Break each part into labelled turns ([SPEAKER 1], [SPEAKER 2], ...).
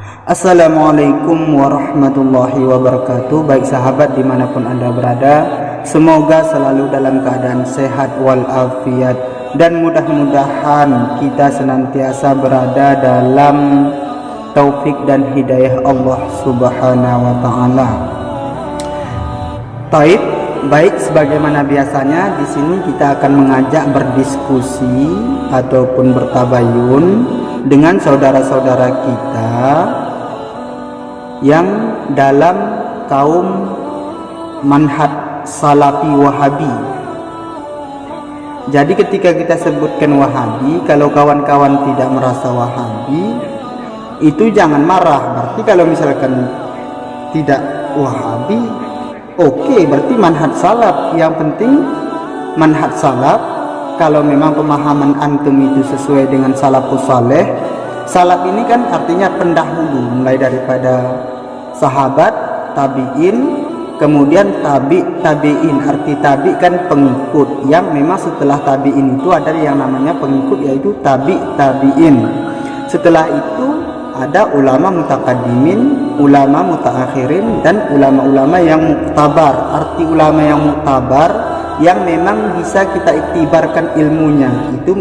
[SPEAKER 1] Assalamualaikum warahmatullahi wabarakatuh. Baik sahabat dimanapun anda berada, semoga selalu dalam keadaan sehat walafiat, dan mudah-mudahan kita senantiasa berada dalam taufik dan hidayah Allah subhanahu wa ta'ala. Baik, sebagaimana biasanya di sini kita akan mengajak berdiskusi ataupun bertabayun dengan saudara-saudara kita yang dalam kaum manhaj salafi wahabi. Jadi ketika kita sebutkan wahabi, kalau kawan-kawan tidak merasa wahabi, itu jangan marah. Berarti kalau misalkan tidak wahabi, oke, berarti manhaj salaf. Yang penting manhaj salaf, kalau memang pemahaman antum itu sesuai dengan salafus saleh. Salaf ini kan artinya pendahulu, mulai daripada sahabat, tabi'in, kemudian tabi'in. Arti tabi' kan pengikut, yang memang setelah tabi'in itu ada yang namanya pengikut, yaitu tabi'in. Setelah itu ada ulama mutaqaddimin, ulama mutaakhirin, dan ulama-ulama yang muktabar. Arti ulama yang muktabar yang memang bisa kita iktibarkan ilmunya, itu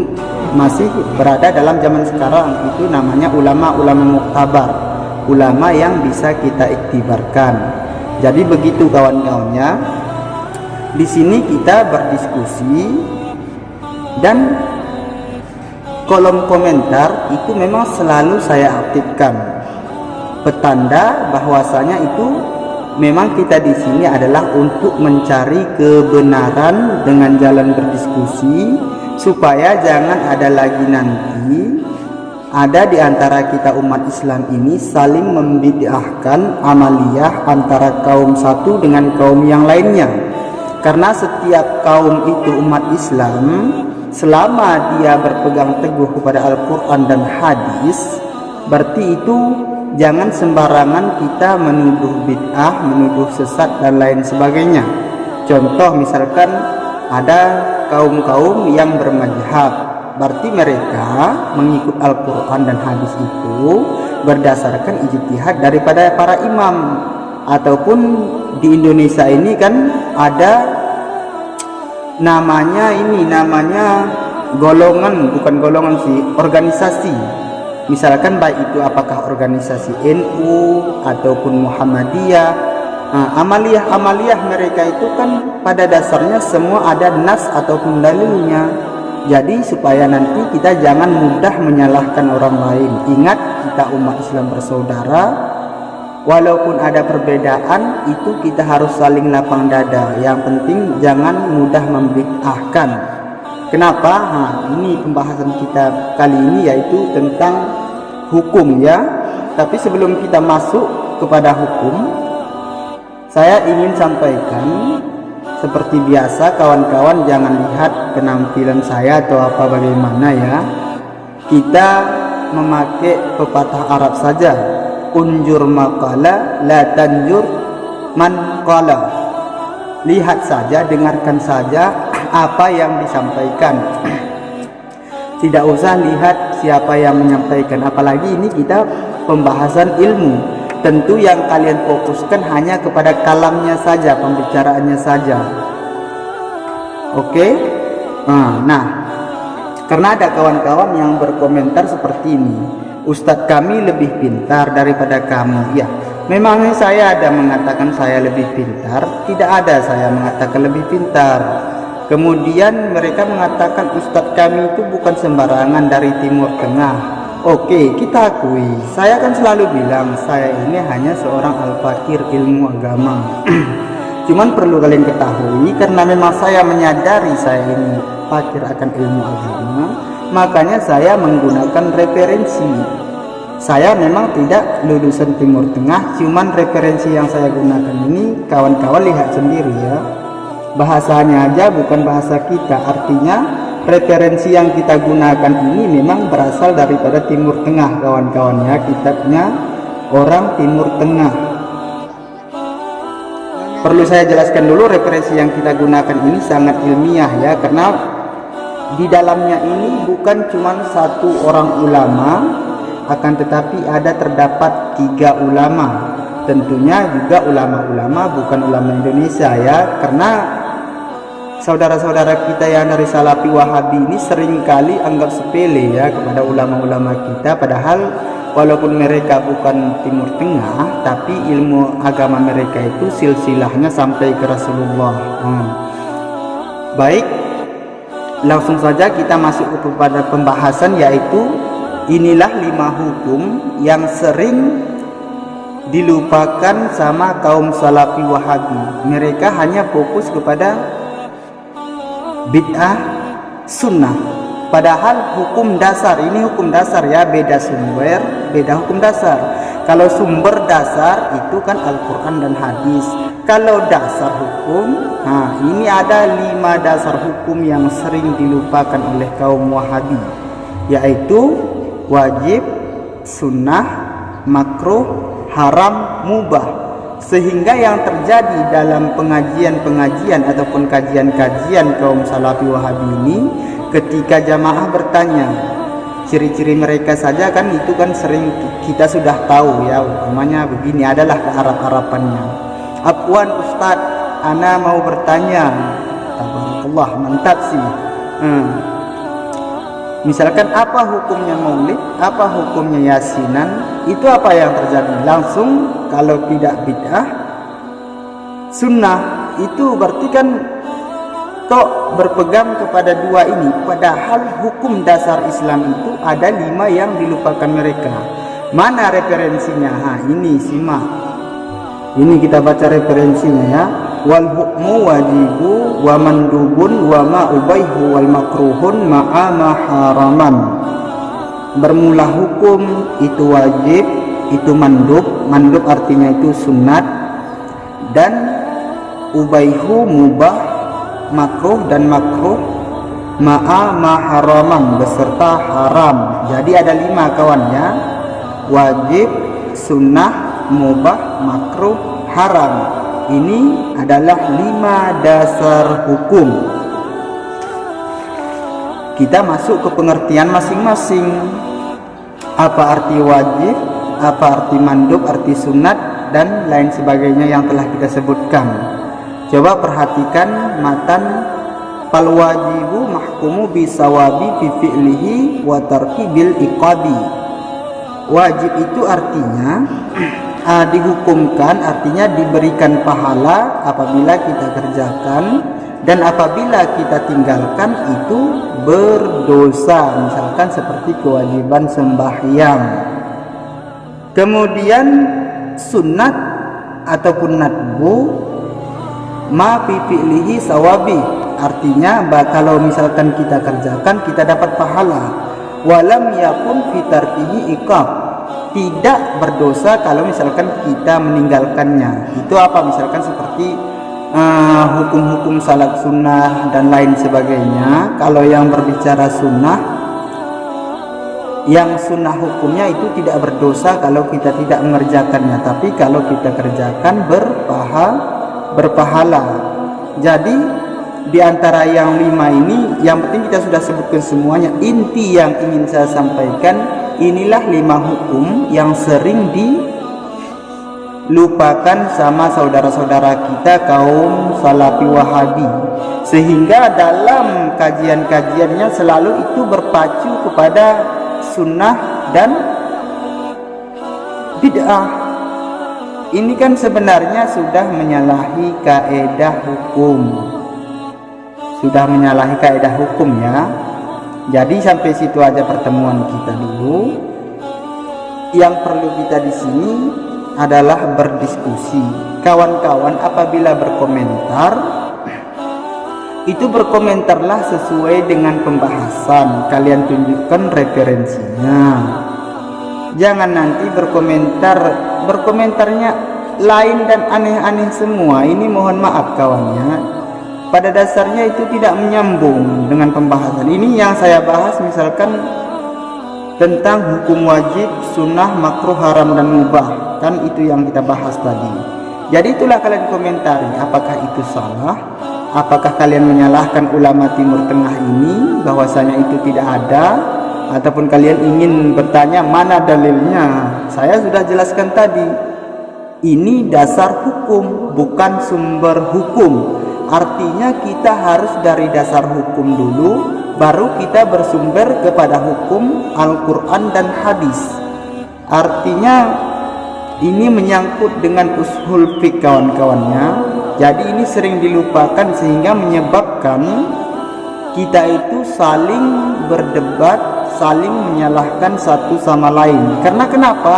[SPEAKER 1] masih berada dalam zaman sekarang, itu namanya ulama-ulama muktabar, ulama yang bisa kita iktibarkan. Jadi begitu kawan-kawannya. Di sini kita berdiskusi, dan kolom komentar itu memang selalu saya aktifkan, petanda bahwasanya itu memang kita di sini adalah untuk mencari kebenaran dengan jalan berdiskusi, supaya jangan ada lagi nanti ada di antara kita umat Islam ini saling membid'ahkan amaliyah antara kaum satu dengan kaum yang lainnya. Karena setiap kaum itu umat Islam, selama dia berpegang teguh kepada Al-Quran dan hadis, berarti itu jangan sembarangan kita menuduh bid'ah, menuduh sesat dan lain sebagainya. Contoh misalkan ada kaum-kaum yang bermadzhab, berarti mereka mengikut Al-Quran dan hadis itu berdasarkan ijtihad daripada para imam. Ataupun di Indonesia ini kan ada namanya golongan, bukan golongan sih, organisasi. Misalkan baik itu apakah organisasi NU ataupun Muhammadiyah. Amaliyah mereka itu kan pada dasarnya semua ada nas ataupun dalilnya. Jadi supaya nanti kita jangan mudah menyalahkan orang lain. Ingat, kita umat Islam bersaudara. Walaupun ada perbedaan, itu kita harus saling lapang dada. Yang penting jangan mudah membid'ahkan. Kenapa? Ini pembahasan kita kali ini yaitu tentang hukum ya. Tapi sebelum kita masuk kepada hukum, saya ingin sampaikan, seperti biasa kawan-kawan jangan lihat penampilan saya atau apa bagaimana ya. Kita memakai pepatah Arab saja. Unjur maqala la tanjur man qala. Lihat saja, dengarkan saja apa yang disampaikan. Tidak usah lihat siapa yang menyampaikan, apalagi ini kita pembahasan ilmu. Tentu yang kalian fokuskan hanya kepada kalamnya saja, pembicaraannya saja. Oke? Nah, karena ada kawan-kawan yang berkomentar seperti ini, Ustadz kami lebih pintar daripada kamu. Ya, memangnya saya ada mengatakan saya lebih pintar? Tidak ada saya mengatakan lebih pintar. Kemudian mereka mengatakan Ustadz kami itu bukan sembarangan dari Timur Tengah. Oke, kita akui. Saya kan selalu bilang saya ini hanya seorang al-fakir ilmu agama. Cuman perlu kalian ketahui, karena memang saya menyadari saya ini fakir akan ilmu agama, makanya saya menggunakan referensi. Saya memang tidak lulusan Timur Tengah, cuman referensi yang saya gunakan ini kawan-kawan lihat sendiri ya. Bahasanya aja bukan bahasa kita, artinya referensi yang kita gunakan ini memang berasal daripada Timur Tengah kawan-kawan ya. Kitabnya orang Timur Tengah. Perlu saya jelaskan dulu, referensi yang kita gunakan ini sangat ilmiah ya, karena di dalamnya ini bukan cuma satu orang ulama akan tetapi terdapat 3 ulama. Tentunya juga ulama-ulama bukan ulama Indonesia ya, karena saudara-saudara kita yang dari Salafi Wahabi ini seringkali anggap sepele ya kepada ulama-ulama kita, padahal walaupun mereka bukan Timur Tengah, tapi ilmu agama mereka itu silsilahnya sampai ke Rasulullah. Baik, langsung saja kita masuk kepada pembahasan, yaitu inilah 5 hukum yang sering dilupakan sama kaum Salafi Wahabi. Mereka hanya fokus kepada bid'ah sunnah, padahal hukum dasar, ini hukum dasar ya, beda sumber, beda hukum dasar. Kalau sumber dasar itu kan Al-Quran dan hadis. Kalau dasar hukum, nah ini ada 5 dasar hukum yang sering dilupakan oleh kaum Wahabi, yaitu wajib, sunnah, makruh, haram, mubah. Sehingga yang terjadi dalam pengajian-pengajian ataupun kajian-kajian kaum Salafi Wahabi ini, ketika jamaah bertanya ciri-ciri mereka saja kan itu kan sering kita sudah tahu ya, umpamanya begini adalah kearab-arapannya. Afwan Ustadz, ana mau bertanya. Tabarakallah, mantap sih. Misalkan apa hukumnya maulid, apa hukumnya yasinan, itu apa yang terjadi? Langsung kalau tidak bid'ah, sunnah, itu berarti kan tok berpegang kepada 2 ini. Padahal hukum dasar Islam itu ada 5 yang dilupakan mereka. Mana referensinya? Ini simak. Ini kita baca referensinya ya. Wal hukmu wajibu wa mandubun wa ma ubaihu wal makruhun ma'a ma haraman. Bermula hukum itu wajib, itu mandub. Mandub artinya itu sunat, dan ubaihu mubah, makruh dan makruh, ma'a ma haraman beserta haram. Jadi ada 5 kawan ya. Wajib, sunnah, mubah, makruh, haram. Ini adalah 5 dasar hukum. Kita masuk ke pengertian masing-masing. Apa arti wajib, apa arti mandub, arti sunat, dan lain sebagainya yang telah kita sebutkan. Coba perhatikan matan. Fal wajibu mahkumu bisawabi fi fi'lihi wa tarki bil iqabi. Wajib itu artinya dihukumkan, artinya diberikan pahala apabila kita kerjakan, dan apabila kita tinggalkan itu berdosa, misalkan seperti kewajiban sembahyang. Kemudian sunnat ataupun nadbu ma fi fi'lihi sawabi, artinya kalau misalkan kita kerjakan kita dapat pahala. Walam yakun fi tarkihi iqab, tidak berdosa kalau misalkan kita meninggalkannya. Itu apa? Misalkan seperti hukum-hukum salat sunnah dan lain sebagainya. Kalau yang berbicara sunnah, yang sunnah hukumnya itu tidak berdosa kalau kita tidak mengerjakannya, tapi kalau kita kerjakan berpahala. Jadi di antara yang 5 ini, yang penting kita sudah sebutkan semuanya. Inti yang ingin saya sampaikan, inilah 5 hukum yang sering dilupakan sama saudara-saudara kita kaum Salafi Wahabi, sehingga dalam kajian-kajiannya selalu itu berpacu kepada sunnah dan bid'ah. Ini kan sebenarnya sudah menyalahi kaedah hukum, sudah menyalahi kaedah hukum ya. Jadi sampai situ aja pertemuan kita dulu. Yang perlu kita di sini adalah berdiskusi. Kawan-kawan apabila berkomentar, itu berkomentarlah sesuai dengan pembahasan. Kalian tunjukkan referensinya. Jangan nanti berkomentarnya lain dan aneh-aneh semua. Ini mohon maaf kawannya, pada dasarnya itu tidak menyambung dengan pembahasan. Ini yang saya bahas misalkan tentang hukum wajib, sunnah, makruh, haram, dan mubah. Kan itu yang kita bahas tadi. Jadi itulah kalian komentari, apakah itu salah, apakah kalian menyalahkan ulama Timur Tengah ini bahwasanya itu tidak ada, ataupun kalian ingin bertanya mana dalilnya, saya sudah jelaskan tadi. Ini dasar hukum, bukan sumber hukum. Artinya kita harus dari dasar hukum dulu, baru kita bersumber kepada hukum Al-Quran dan hadis. Artinya ini menyangkut dengan ushul fiqh kawan-kawannya. Jadi ini sering dilupakan sehingga menyebabkan kita itu saling berdebat, saling menyalahkan satu sama lain. Karena kenapa?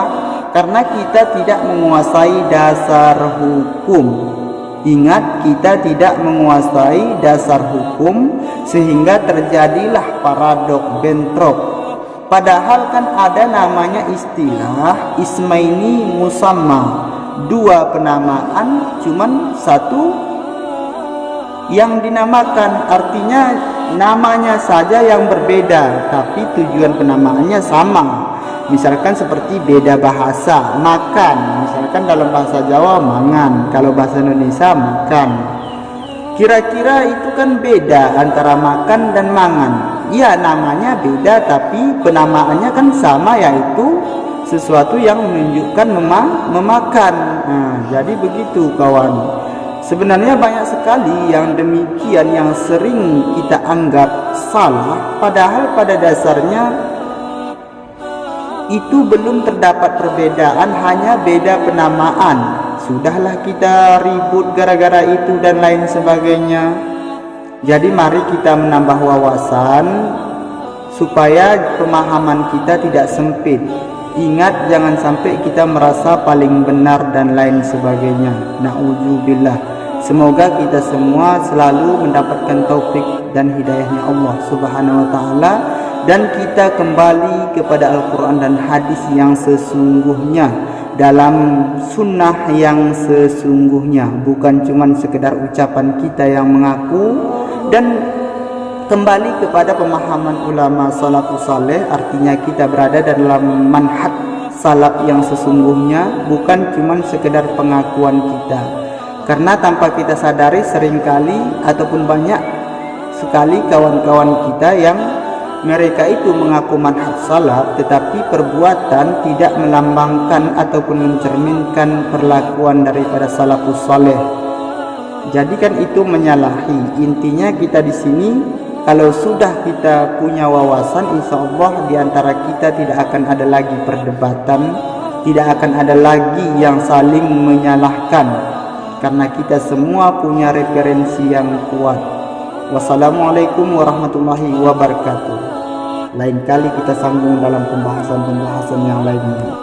[SPEAKER 1] Karena kita tidak menguasai dasar hukum. Ingat, kita tidak menguasai dasar hukum sehingga terjadilah paradok, bentrok. Padahal kan ada namanya istilah ismaini musamma, dua penamaan cuman satu yang dinamakan. Artinya namanya saja yang berbeda tapi tujuan penamaannya sama. Misalkan seperti beda bahasa, makan, misalkan dalam bahasa Jawa mangan, kalau bahasa Indonesia makan. Kira-kira itu kan beda antara makan dan mangan. Ya, namanya beda tapi penamaannya kan sama, yaitu sesuatu yang menunjukkan memakan. Nah, jadi begitu kawan. Sebenarnya banyak sekali yang demikian yang sering kita anggap salah, padahal pada dasarnya itu belum terdapat perbedaan, hanya beda penamaan. Sudahlah kita ribut gara-gara itu dan lain sebagainya. Jadi mari kita menambah wawasan supaya pemahaman kita tidak sempit. Ingat, jangan sampai kita merasa paling benar dan lain sebagainya. Na'udzubillah. Semoga kita semua selalu mendapatkan taufik dan hidayahnya Allah Subhanahu wa ta'ala, dan kita kembali kepada Al-Quran dan hadis yang sesungguhnya, dalam sunnah yang sesungguhnya, bukan cuma sekedar ucapan kita yang mengaku, dan kembali kepada pemahaman ulama salafus saleh. Artinya kita berada dalam manhaj salaf yang sesungguhnya, bukan cuma sekedar pengakuan kita. Karena tanpa kita sadari seringkali ataupun banyak sekali kawan-kawan kita yang mereka itu mengaku manhaj salaf tetapi perbuatan tidak melambangkan ataupun mencerminkan perlakuan daripada salafus saleh. Jadi kan itu menyalahi. Intinya kita di sini, kalau sudah kita punya wawasan, insya Allah di antara kita tidak akan ada lagi perdebatan, tidak akan ada lagi yang saling menyalahkan, karena kita semua punya referensi yang kuat. Wassalamualaikum warahmatullahi wabarakatuh. Lain kali kita sambung dalam pembahasan-pembahasan yang lainnya.